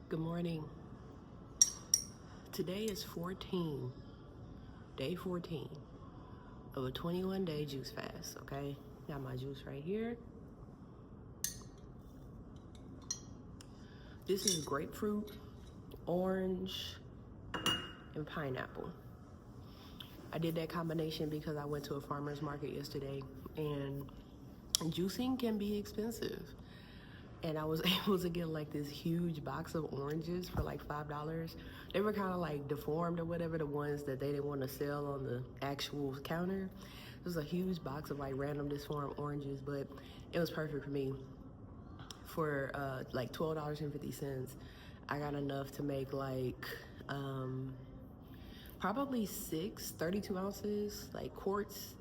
Good morning. Today is day 14 of a 21-day juice fast, okay? Got my juice right here. This is grapefruit, orange, and pineapple. I did that combination because I went to a farmer's market yesterday, and juicing can be expensive. And I was able to get like this huge box of oranges for like $5. They were kind of like deformed or whatever, the ones that they didn't want to sell on the actual counter. It was a huge box of like random deformed oranges, but it was perfect for me. For like $12.50, I got enough to make like probably 32 ounces, like quarts,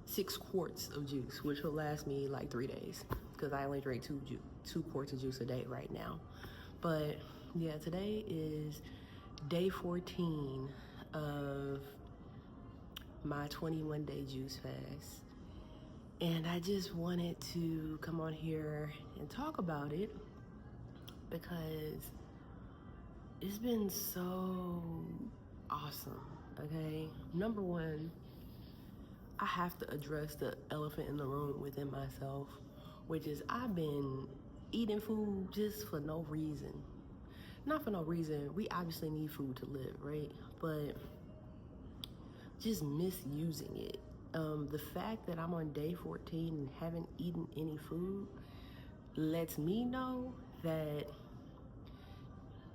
6 quarts of juice, which will last me like 3 days because I only drink two quarts of juice a day right now. But yeah, today is day 14 of my 21-day juice fast. And I just wanted to come on here and talk about it because it's been so awesome, okay? Number one, I have to address the elephant in the room within myself, which is I've been eating food just for no reason. Not for no reason. We obviously need food to live, right? But just misusing it. The fact that I'm on day 14 and haven't eaten any food lets me know that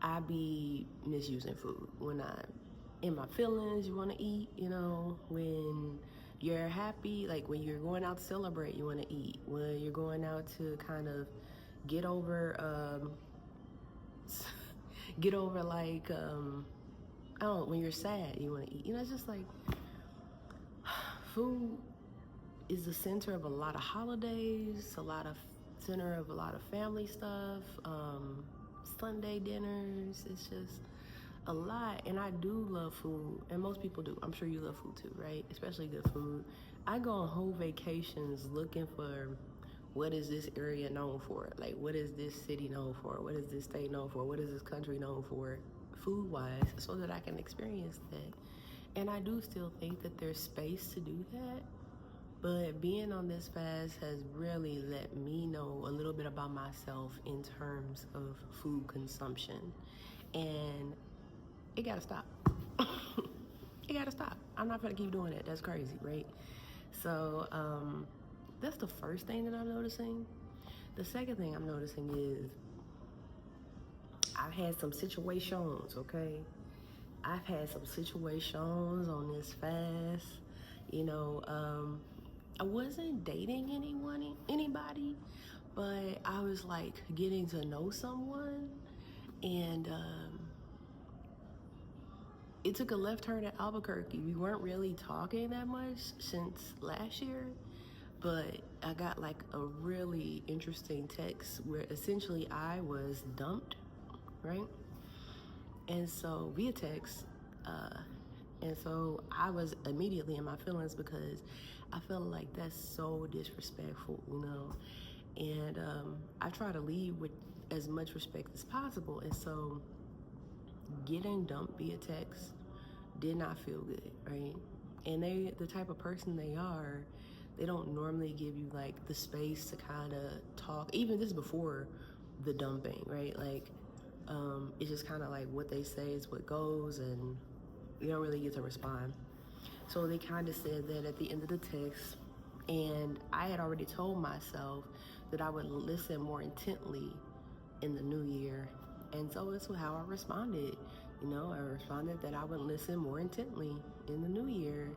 I be misusing food. When I'm in my feelings, you want to eat, when you're happy, like when you're going out to celebrate, you want to eat. When you're going out to kind of get over, like, I don't know, when you're sad, you want to eat. It's just like food is the center of a lot of holidays, center of a lot of family stuff, Sunday dinners. It's just a lot. And I do love food, and most people do. I'm sure you love food too, right? Especially good food. I go on whole vacations looking for what is this area known for? Like, what is this city known for? What is this state known for? What is this country known for, food-wise, so that I can experience that. And I do still think that there's space to do that. But being on this fast has really let me know a little bit about myself in terms of food consumption. And it gotta stop. It gotta stop. I'm not gonna keep doing it. That's crazy, right? So that's the first thing that I'm noticing. The second thing I'm noticing is I've had some situations, okay? I've had some situations on this fast. I wasn't dating anybody, but I was like getting to know someone, and it took a left turn at Albuquerque. We weren't really talking that much since last year, but I got like a really interesting text where essentially I was dumped, right? And so via text, and so I was immediately in my feelings because I felt like that's so disrespectful, And I try to lead with as much respect as possible. And so getting dumped via text did not feel good, right? And the type of person they are, they don't normally give you like the space to kind of talk. Even this before the dumping, right? Like, it's just kind of like what they say is what goes, and you don't really get to respond. So they kind of said that at the end of the text, and I had already told myself that I would listen more intently in the new year. And so it's how I responded. I responded that I would listen more intently in the new year.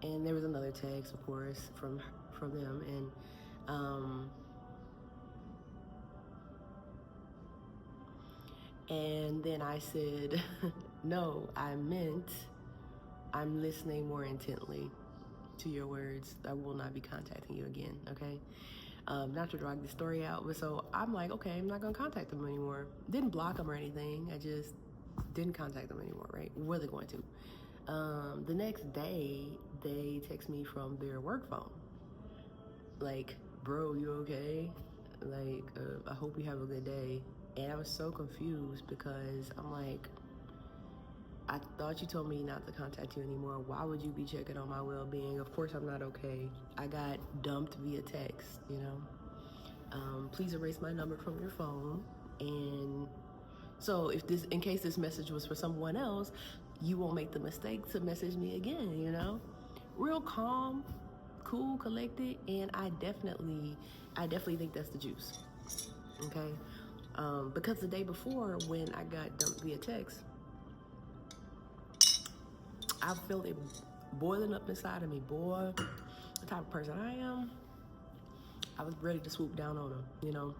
And there was another text, of course, from them. And then I said, no, I meant I'm listening more intently to your words. I will not be contacting you again, okay? Not to drag the story out, but so I'm like, okay, I'm not gonna contact them anymore. Didn't block them or anything. I just didn't contact them anymore, right? Were they going to? The next day, they text me from their work phone. Like, bro, you okay? Like, I hope you have a good day. And I was so confused because I'm like, I thought you told me not to contact you anymore. Why would you be checking on my well-being? Of course I'm not okay. I got dumped via text, you know. Please erase my number from your phone. And so in case this message was for someone else, you won't make the mistake to message me again, you know? Real calm, cool, collected, and I definitely think that's the juice, okay? Because the day before when I got dumped via text, I felt it boiling up inside of me, boy. The type of person I am, I was ready to swoop down on them, you know?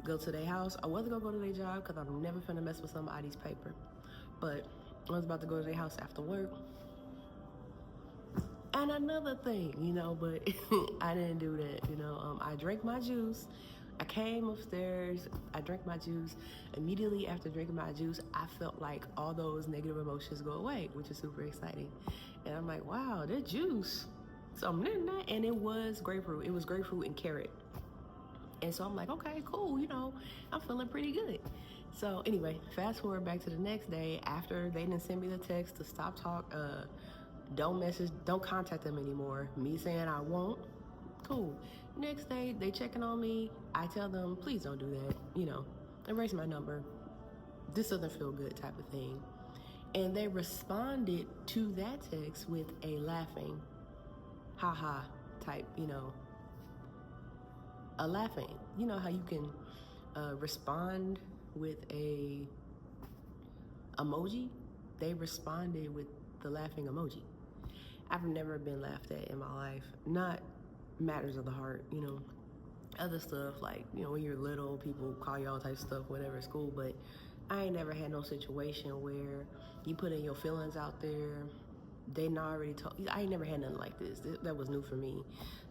Go to their house. I wasn't gonna go to their job because I'm never finna mess with somebody's paper. But I was about to go to their house after work. And another thing, you know, but I didn't do that, you know. I drank my juice. I came upstairs, I drank my juice. Immediately after drinking my juice, I felt like all those negative emotions go away, which is super exciting. And I'm like, wow, that juice, something in that. And it was grapefruit. It was grapefruit and carrot. And so I'm like, okay, cool, you know, I'm feeling pretty good. So anyway, fast forward back to the next day after they didn't send me the text to stop don't contact them anymore. Me saying I won't, cool. Next day, they checking on me. I tell them, please don't do that, you know, erase my number. This doesn't feel good type of thing. And they responded to that text with a laughing, haha type, you know, a laughing. You know how you can respond with a emoji? They responded with the laughing emoji. I've never been laughed at in my life. Not matters of the heart, you know. Other stuff like, you know, when you're little, people call you all types of stuff, whatever, at school, but I ain't never had no situation where you put in your feelings out there. They not already told you. I ain't never had nothing like this. That was new for me.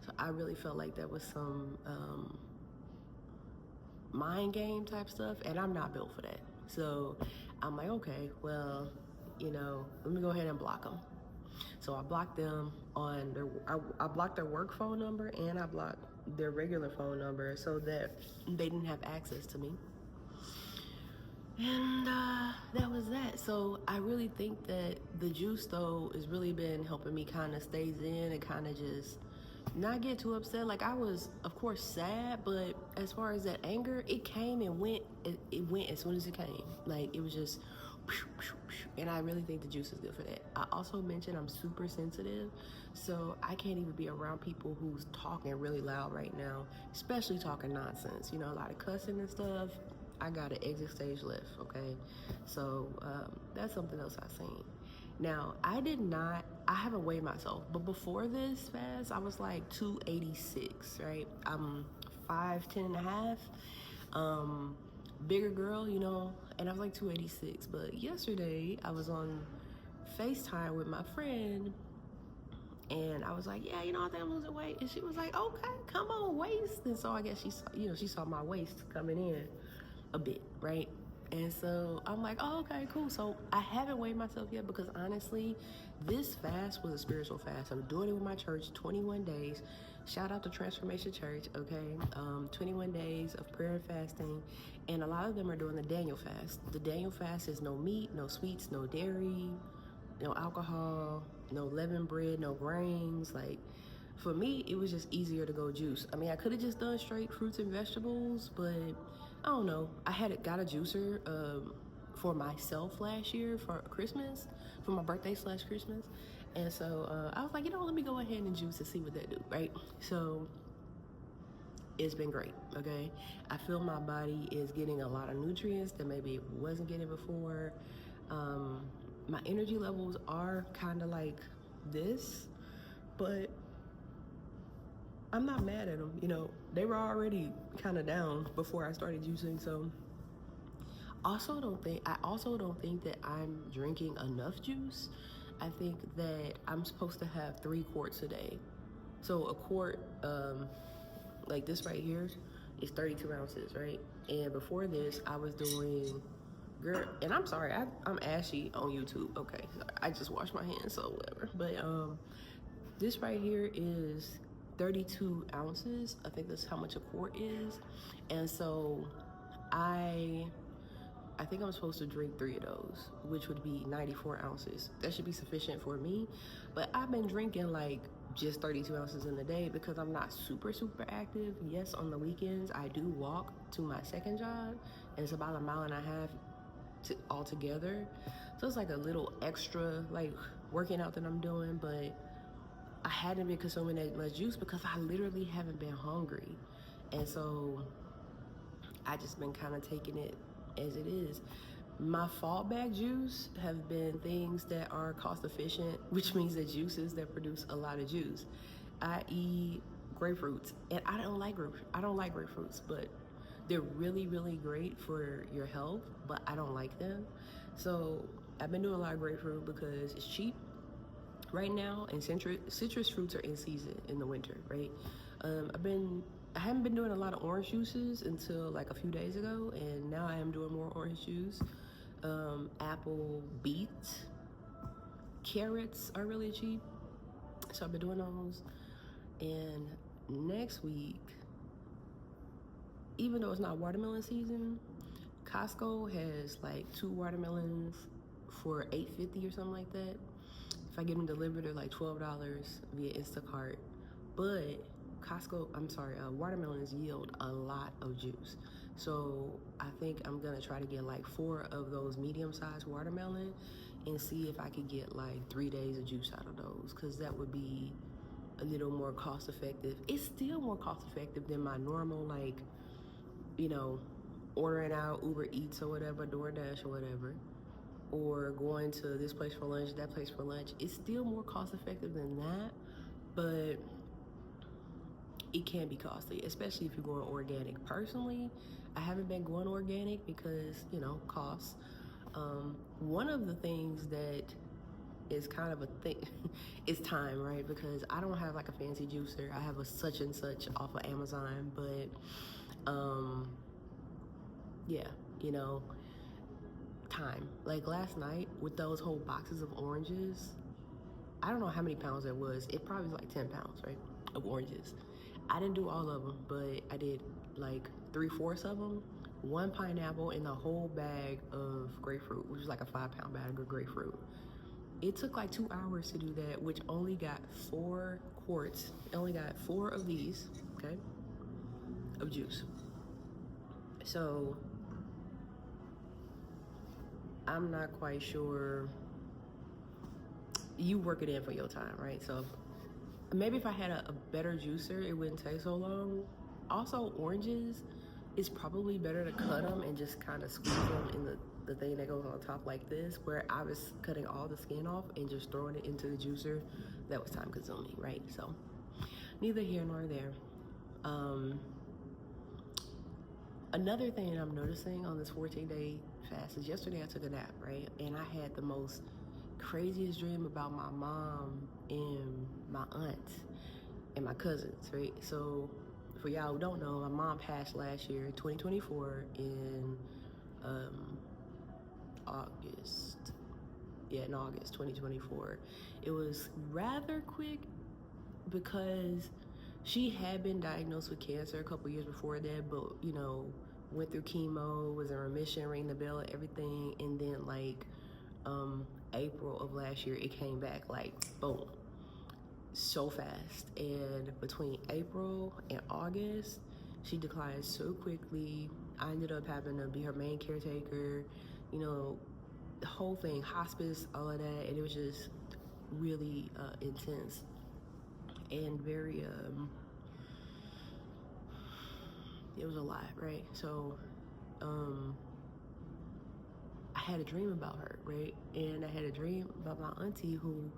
So I really felt like that was some mind game type stuff, and I'm not built for that. So I'm like, okay, well, you know, let me go ahead and block them. So I blocked them on I blocked their work phone number and I blocked their regular phone number so that they didn't have access to me. And that was that. So I really think that the juice though has really been helping me kind of stay zen and kind of just not get too upset. Like I was of course sad, but as far as that anger, it came and went. It went as soon as it came. Like it was just, and I really think the juice is good for that. I also mentioned I'm super sensitive, so I can't even be around people who's talking really loud right now, especially talking nonsense. You know, a lot of cussing and stuff. I got an exit stage left, okay? So that's something else I've seen. Now, I haven't weighed myself, but before this fast, I was like 286, right? I'm 5'10" and a half, bigger girl, you know, and I was like 286. But yesterday, I was on FaceTime with my friend, and I was like, yeah, you know, I think I'm losing weight. And she was like, okay, come on, waist. And so I guess she saw my waist coming in a bit, right? And so I'm like, oh, okay, cool. So I haven't weighed myself yet because honestly, this fast was a spiritual fast. I'm doing it with my church, 21 days. Shout out to Transformation Church, okay? 21 days of prayer and fasting. And a lot of them are doing the Daniel fast. The Daniel fast is no meat, no sweets, no dairy, no alcohol, no leavened bread, no grains. Like, for me, it was just easier to go juice. I mean, I could have just done straight fruits and vegetables, but I don't know. I got a juicer for myself last year for Christmas, for my birthday / Christmas. And so I was like, you know, let me go ahead and juice and see what that do, right? So it's been great, okay? I feel my body is getting a lot of nutrients that maybe it wasn't getting before. My energy levels are kind of like this, but I'm not mad at them. You know, they were already kind of down before I started juicing. So I also don't think that I'm drinking enough juice. I think that I'm supposed to have 3 quarts a day. So a quart, like this right here, is 32 ounces, right? And before this, I was doing, girl, and I'm sorry, I'm ashy on YouTube. Okay, I just washed my hands, so whatever. But this right here is 32 ounces. I think that's how much a quart is. And so I think I'm supposed to drink 3 of those, which would be 94 ounces. That should be sufficient for me. But I've been drinking like just 32 ounces in a day because I'm not super active. Yes, on the weekends I do walk to my second job, and it's about 1.5 miles altogether. So it's like a little extra like working out that I'm doing, but I hadn't been consuming that much juice because I literally haven't been hungry. And so I just been kind of taking it as it is. My fallback juice have been things that are cost efficient, which means that juices that produce a lot of juice, i.e. grapefruits. And I don't like grapefruits, but they're really great for your health, but I don't like them. So I've been doing a lot of grapefruit because it's cheap right now, and citrus fruits are in season in the winter, right? I haven't been doing a lot of orange juices until like a few days ago, and now I am doing more orange juice. Apple, beet, carrots are really cheap, so I've been doing those. And next week, even though it's not watermelon season, Costco has like 2 watermelons for $8.50 or something like that. If I get them delivered, they're like $12 via Instacart. But watermelons yield a lot of juice. So I think I'm gonna try to get like 4 of those medium-sized watermelon and see if I could get like 3 days of juice out of those, because that would be a little more cost effective. It's still more cost effective than my normal, like, you know, ordering out Uber Eats or whatever, DoorDash or whatever, or going to this place for lunch, that place for lunch. It's still more cost effective than that, but it can be costly, especially if you're going organic. Personally, I haven't been going organic because, you know, costs. One of the things that is kind of a thing is time, right? Because I don't have like a fancy juicer. I have a such and such off of Amazon, but yeah, you know, time. Like last night with those whole boxes of oranges, I don't know how many pounds there was. It probably was like 10 pounds, right, of oranges. I didn't do all of them, but I did like 3/4 of them. 1 pineapple and the whole bag of grapefruit, which is like a 5-pound bag of grapefruit. It took like 2 hours to do that, which only got 4 quarts. It only got 4 of these, okay, of juice. So I'm not quite sure. You work it in for your time, right? So maybe if I had a better juicer, it wouldn't take so long. Also, oranges, it's probably better to cut them and just kind of squeeze them in the thing that goes on top like this, where I was cutting all the skin off and just throwing it into the juicer. That was time consuming, right? So neither here nor there. Another thing that I'm noticing on this 14-day fast is yesterday I took a nap, right? And I had the most craziest dream about my mom and my aunt and my cousins, right? So for y'all who don't know, my mom passed last year, 2024, in August. Yeah, in August 2024. It was rather quick because she had been diagnosed with cancer a couple years before that, but, you know, went through chemo, was in remission, rang the bell, everything, and then like April of last year, it came back like boom, so fast. And between April and August, she declined so quickly. I ended up having to be her main caretaker, you know, the whole thing, hospice, all of that, and it was just really intense and very it was a lot, right? So I had a dream about her, right? And I had a dream about my auntie, who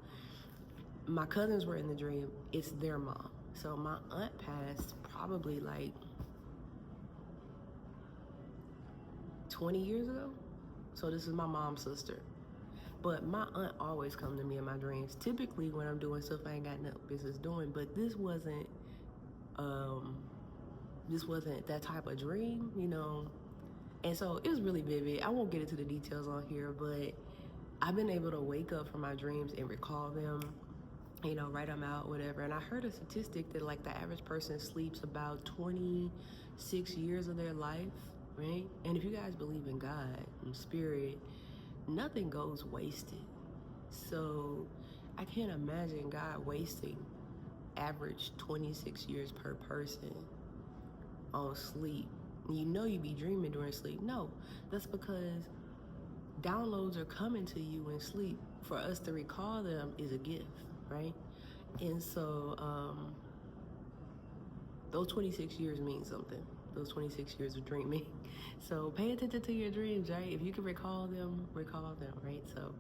my cousins were in the dream. It's their mom. So my aunt passed probably like 20 years ago. So this is my mom's sister. But my aunt always comes to me in my dreams, typically when I'm doing stuff I ain't got no business doing. But this wasn't that type of dream, you know. And so it was really vivid. I won't get into the details on here, but I've been able to wake up from my dreams and recall them. write them out, whatever. And I heard a statistic that like the average person sleeps about 26 years of their life, right? And if you guys believe in God and spirit, nothing goes wasted. So I can't imagine God wasting average 26 years per person on sleep. You be dreaming during sleep. No, that's because downloads are coming to you in sleep. For us to recall them is a gift, right? And so those 26 years mean something. Those 26 years of dreaming. So pay attention to your dreams, right? If you can recall them, right? So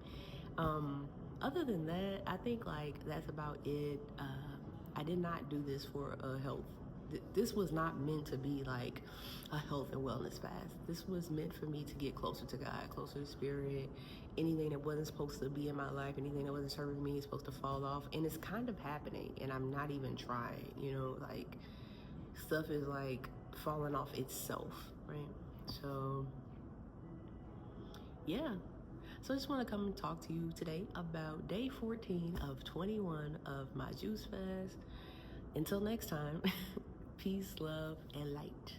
other than that, I think like that's about it. I did not do this for a health. This was not meant to be like a health and wellness fast. This was meant for me to get closer to God, closer to spirit. Anything that wasn't supposed to be in my life, anything that wasn't serving me is supposed to fall off. And it's kind of happening, and I'm not even trying, like stuff is like falling off itself, right? So yeah. So I just want to come and talk to you today about day 14 of 21 of my juice fast. Until next time, peace, love, and light.